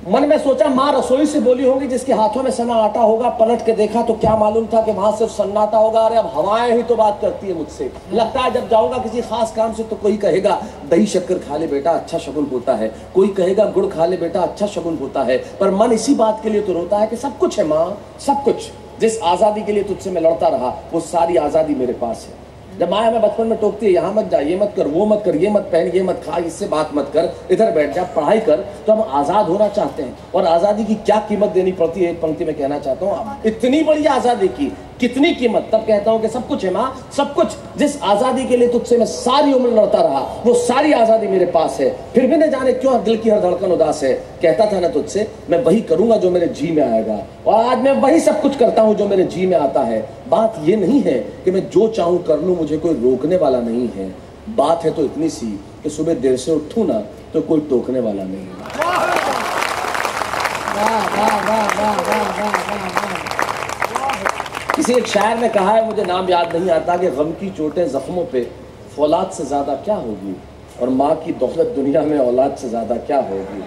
मन में सोचा माँ रसोई से बोली होगी, जिसके हाथों में सना आटा होगा। पलट के देखा तो क्या मालूम था कि वहां सिर्फ सन्नाटा होगा। अरे अब हवाएं ही तो बात करती है मुझसे। लगता है जब जाऊंगा किसी खास काम से तो कोई कहेगा दही शक्कर खा ले बेटा, अच्छा शगुन होता है। कोई कहेगा गुड़ खा ले बेटा, अच्छा शगुन होता है। पर मन इसी बात के लिए तो रोता है कि सब कुछ है माँ, सब कुछ। जिस आजादी के लिए तुझसे मैं लड़ता रहा वो सारी आजादी मेरे पास है। जब माँ हमें बचपन में टोकती है, यहाँ मत जा, ये मत कर, वो मत कर, ये मत पहन, ये मत खा, इससे बात मत कर, इधर बैठ जा, पढ़ाई कर, तो हम आजाद होना चाहते हैं। और आजादी की क्या कीमत देनी पड़ती है, एक पंक्ति में कहना चाहता हूँ। इतनी बड़ी आजादी की कितनी कीमत, तब कहता हूं कि सब कुछ है माँ, सब कुछ। जिस आजादी के लिए तुझसे मैं सारी उम्र लड़ता रहा वो सारी आजादी मेरे पास है। फिर भी न जाने क्यों दिल की हर धड़कन उदास है। कहता था ना तुझसे मैं वही करूंगा जो मेरे जी में आएगा, और आज मैं वही सब कुछ करता हूं जो मेरे जी में आता है। बात ये नहीं है कि मैं जो चाहूं कर लूं, मुझे कोई रोकने वाला नहीं है। बात है तो इतनी सी कि सुबह देर से उठूं ना तो कोई टोकने वाला नहीं है। किसी एक शायर ने कहा है, मुझे नाम याद नहीं आता, कि गम की चोटें जख्मों पे फौलाद से ज्यादा क्या होगी, और माँ की दौलत दुनिया में औलाद से ज्यादा क्या होगी।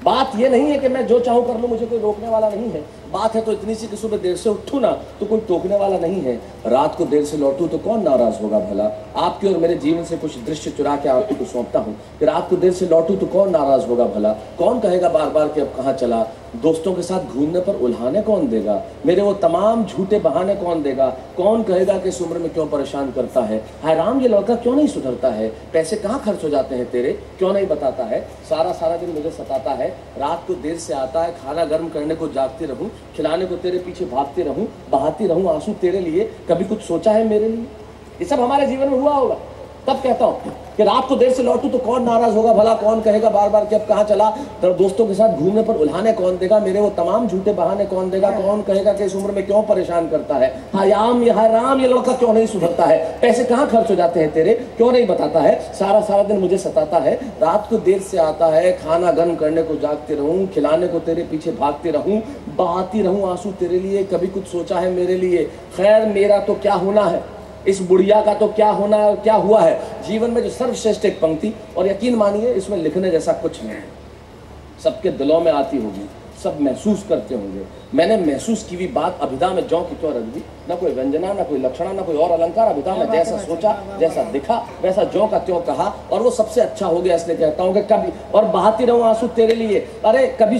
बात ये नहीं है कि मैं जो चाहूं कर लूं, मुझे कोई रोकने वाला नहीं है। बात है तो इतनी सी कि सुबह देर से उठूं ना तो कोई टोकने वाला नहीं है। रात को देर से लौटूं तो कौन नाराज होगा भला। आपके और मेरे जीवन से कुछ दृश्य चुरा के आपको को सौंपता हूं कि रात को देर से लौटूं तो कौन नाराज होगा भला। कौन कहेगा बार बार कि अब कहाँ चला। दोस्तों के साथ घूमने पर उल्हाने कौन देगा, मेरे वो तमाम झूठे बहाने कौन देगा। कौन कहेगा कि इस उम्र में क्यों परेशान करता है। हाय राम ये लड़का क्यों नहीं सुधरता है। पैसे कहाँ खर्च हो जाते हैं तेरे, क्यों नहीं बताता है। सारा सारा दिन मुझे सताता है, रात को देर से आता है। खाना गर्म करने को जागती रहूं, खिलाने को तेरे पीछे भागती रहूं, बहाती रहूं आंसू तेरे लिए, कभी कुछ सोचा है मेरे लिए। ये सब हमारे जीवन में हुआ होगा। तब कहता हूं कि रात को देर से लौटूं तो कौन नाराज होगा भला। कौन कहेगा बार बार कि अब कहाँ चला। तो दोस्तों के साथ घूमने पर उल्हाने कौन देगा, मेरे वो तमाम झूठे बहाने कौन देगा। कौन कहेगा कि इस उम्र में क्यों परेशान करता है। हाय राम ये लड़का क्यों नहीं सुधरता है। पैसे कहाँ खर्च हो जाते हैं तेरे, क्यों नहीं बताता है। सारा सारा दिन मुझे सताता है, रात को देर से आता है। खाना गर्म करने को जागते रहूं, खिलाने को तेरे पीछे भागते रहूं, बहाती रहूं आंसू तेरे लिए, कभी कुछ सोचा है मेरे लिए। खैर मेरा तो क्या होना है, इस बुढ़िया का तो क्या होना है, क्या हुआ है। जीवन में जो सर्वश्रेष्ठ एक पंक्ति, और यकीन मानिए इसमें लिखने जैसा कुछ नहीं है। सबके दिलों में आती होगी, सब महसूस करते होंगे। मैंने महसूस की हुई बात अभिधा में ज्यों की त्यों रख दी। ना कोई व्यंजना, ना कोई लक्षणा, ना कोई और अलंकार। अभिधा में जैसा सोचा, जैसा दिखा, वैसा ज्यों का त्यों कहा, और वो सबसे अच्छा हो गया। इसलिए कहता हूँ कि कभी, और बहाती रहूं आंसू तेरे लिए। अरे कभी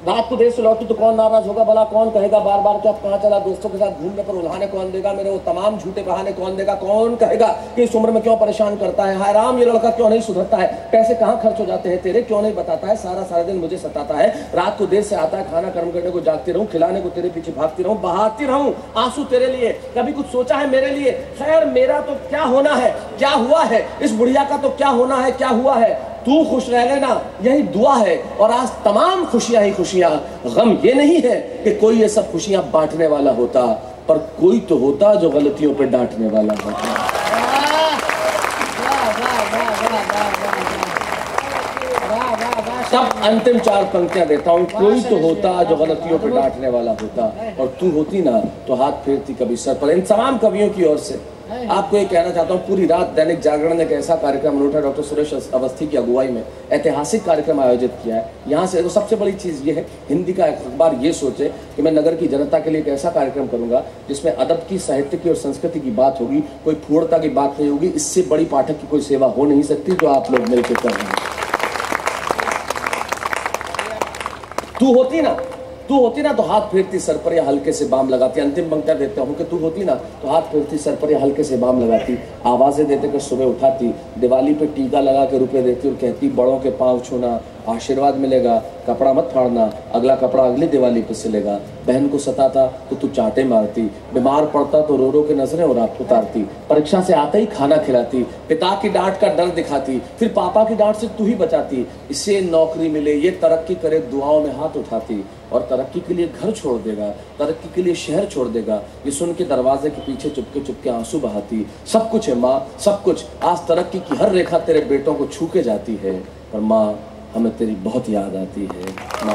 रात को देर से लौटू तो कौन नाराज होगा भला। कौन कहेगा बार बार कि अब कहाँ चला। दोस्तों के साथ घूमने पर उल्हाने कौन देगा, मेरे वो तमाम झूठे बहाने कौन देगा। कौन कहेगा कि इस उम्र में क्यों परेशान करता है। हाय राम ये लड़का क्यों नहीं सुधरता है। पैसे कहाँ खर्च हो जाते हैं तेरे, क्यों नहीं बताता है। सारा सारा दिन मुझे सताता है, रात को देर से आता है। खाना गर्म करने को जागती रहूं, खिलाने को तेरे पीछे भागती रहूं, बहाती रहूं आंसू तेरे लिए, कभी कुछ सोचा है मेरे लिए। खैर मेरा तो क्या होना है, क्या हुआ है। इस बुढ़िया का तो क्या होना है, क्या हुआ है। तू खुश रह लेना यही दुआ है, और आज तमाम खुशियां ही खुशियां। गम ये नहीं है कि कोई ये सब खुशियां बांटने वाला होता, पर कोई तो होता जो गलतियों पे डांटने वाला होता। तब अंतिम चार पंक्तियां देता हूं। कोई तो होता जो गलतियों पे डांटने वाला होता, और तू होती ना तो हाथ फेरती कभी सर पर। इन तमाम कवियों की ओर से आपको ये कहना चाहता हूँ, पूरी रात दैनिक जागरण ने एक ऐसा कार्यक्रम उठा, डॉक्टर सुरेश अवस्थी की अगुवाई में ऐतिहासिक कार्यक्रम आयोजित किया है। यहाँ से तो सबसे बड़ी चीज़ ये है, हिंदी का अखबार ये सोचे कि मैं नगर की जनता के लिए एक ऐसा कार्यक्रम करूंगा जिसमें अदब की, साहित्य की और संस्कृति की बात होगी, कोई फूड़ता की बात नहीं होगी। इससे बड़ी पाठक की कोई सेवा हो नहीं सकती जो आप लोग मिलकर कर रहे हैं। तू होती ना तो हाथ फेरती सर पर या हल्के से बाम लगाती। अंतिम पंक्तियां देता हूं कि तू होती ना तो हाथ फेरती सर पर या हल्के से बाम लगाती, आवाजें देते कर सुबह उठाती, दिवाली पे टीका लगा के रुपए देती और कहती बड़ों के पांव छूना आशीर्वाद मिलेगा, कपड़ा मत फाड़ना, अगला कपड़ा अगली दिवाली पे सिलेगा। बहन को सताता तो तू चाटे मारती, बीमार पड़ता तो रो रो के नजरें उतारती, परीक्षा से आते ही खाना खिलाती, पिता की डांट का डर दिखाती, फिर पापा की डांट से तू ही बचाती। इसे नौकरी मिले, ये तरक्की करे, दुआओं में हाथ उठाती, और तरक्की के लिए घर छोड़ देगा, तरक्की के लिए शहर छोड़ देगा, ये सुन के दरवाजे के पीछे चुपके चुपके आंसू बहाती। सब कुछ है माँ, सब कुछ। आज तरक्की की हर रेखा तेरे बेटों को छू के जाती है, पर माँ हमें तेरी बहुत याद आती है। माँ